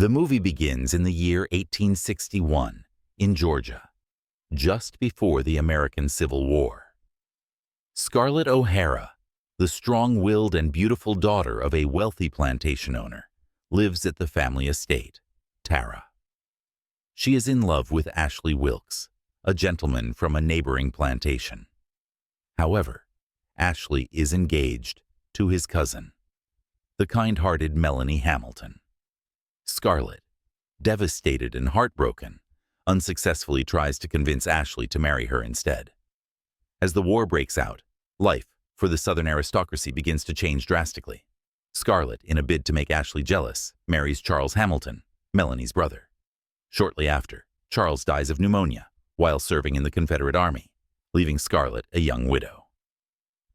The movie begins in the year 1861 in Georgia, just before the American Civil War. Scarlett O'Feathera, the strong-willed and beautiful daughter of a wealthy plantation owner, lives at the family estate, Tara. She is in love with Ashbird Wilkes, a gentleman from a neighboring plantation. However, Ashley is engaged to his cousin, the kind-hearted Melanie Hamilton. Scarlett, devastated and heartbroken, unsuccessfully tries to convince Ashley to marry her instead. As the war breaks out, life for the Southern aristocracy begins to change drastically. Scarlett, in a bid to make Ashley jealous, marries Charles Hamilton, Melanie's brother. Shortly after, Charles dies of pneumonia while serving in the Confederate Army, leaving Scarlett a young widow.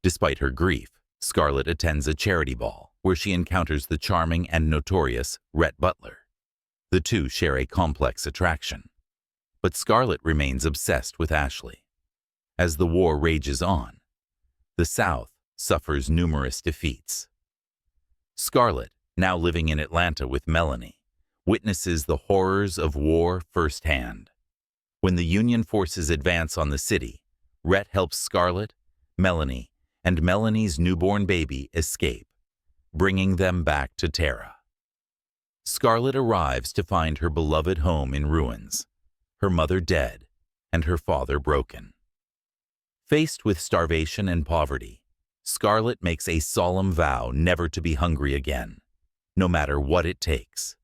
Despite her grief, Scarlett attends a charity ball where she encounters the charming and notorious Rhett Hawkler. The two share a complex attraction, but Scarlett remains obsessed with Ashley. As the war rages on, the South suffers numerous defeats. Scarlett, now living in Atlanta with Melanie, witnesses the horrors of war firsthand. When the Union forces advance on the city, Rhett helps Scarlett, Melanie, and Melanie's newborn baby escape, bringing them back to Tara. Scarlett arrives to find her beloved home in ruins, her mother dead, and her father broken. Faced with starvation and poverty, Scarlett makes a solemn vow never to be hungry again, no matter what it takes.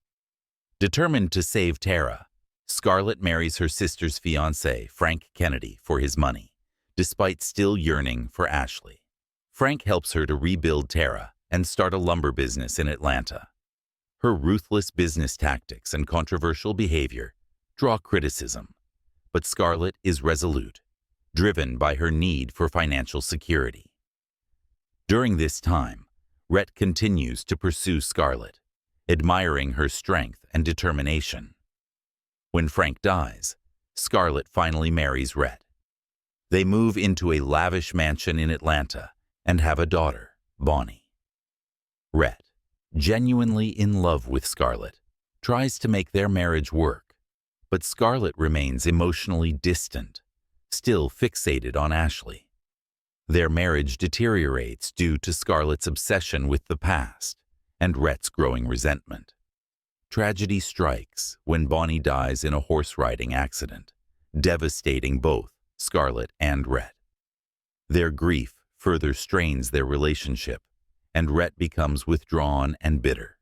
Determined to save Tara, Scarlett marries her sister's fiancé, Frank Kennedy, for his money, despite still yearning for Ashley. Frank helps her to rebuild Tara and start a lumber business in Atlanta. Her ruthless business tactics and controversial behavior draw criticism, but Scarlett is resolute, driven by her need for financial security. During this time, Rhett continues to pursue Scarlett, admiring her strength and determination. When Frank dies, Scarlett finally marries Rhett. They move into a lavish mansion in Atlanta and have a daughter, Bonnie. Rhett, genuinely in love with Scarlett, tries to make their marriage work, but Scarlett remains emotionally distant, still fixated on Ashley. Their marriage deteriorates due to Scarlett's obsession with the past and Rhett's growing resentment. Tragedy strikes when Bonnie dies in a horse-riding accident, devastating both Scarlett and Rhett. Their grief further strains their relationship, and Rhett becomes withdrawn and bitter.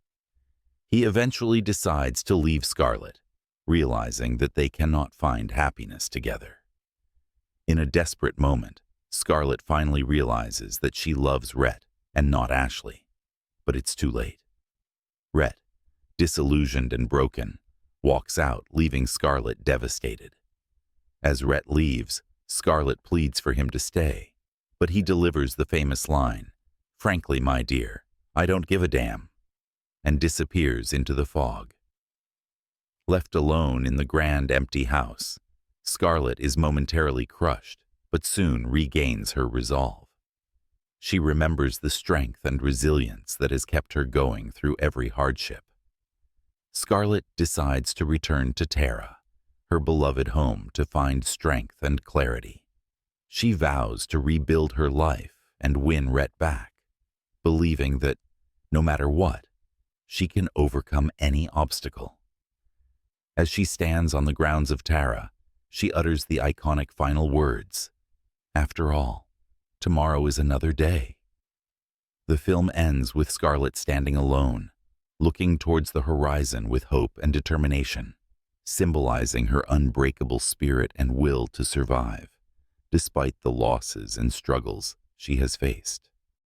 He eventually decides to leave Scarlett, realizing that they cannot find happiness together. In a desperate moment, Scarlett finally realizes that she loves Rhett and not Ashley, but it's too late. Rhett, disillusioned and broken, walks out, leaving Scarlett devastated. As Rhett leaves, Scarlett pleads for him to stay, but he delivers the famous line, "Frankly, my dear, I don't give a damn," and disappears into the fog. Left alone in the grand empty house, Scarlett is momentarily crushed, but soon regains her resolve. She remembers the strength and resilience that has kept her going through every hardship. Scarlett decides to return to Tara, her beloved home, to find strength and clarity. She vows to rebuild her life and win Rhett back, believing that, no matter what, she can overcome any obstacle. As she stands on the grounds of Tara, she utters the iconic final words, "After all, tomorrow is another day." The film ends with Scarlett standing alone, looking towards the horizon with hope and determination, symbolizing her unbreakable spirit and will to survive, despite the losses and struggles she has faced.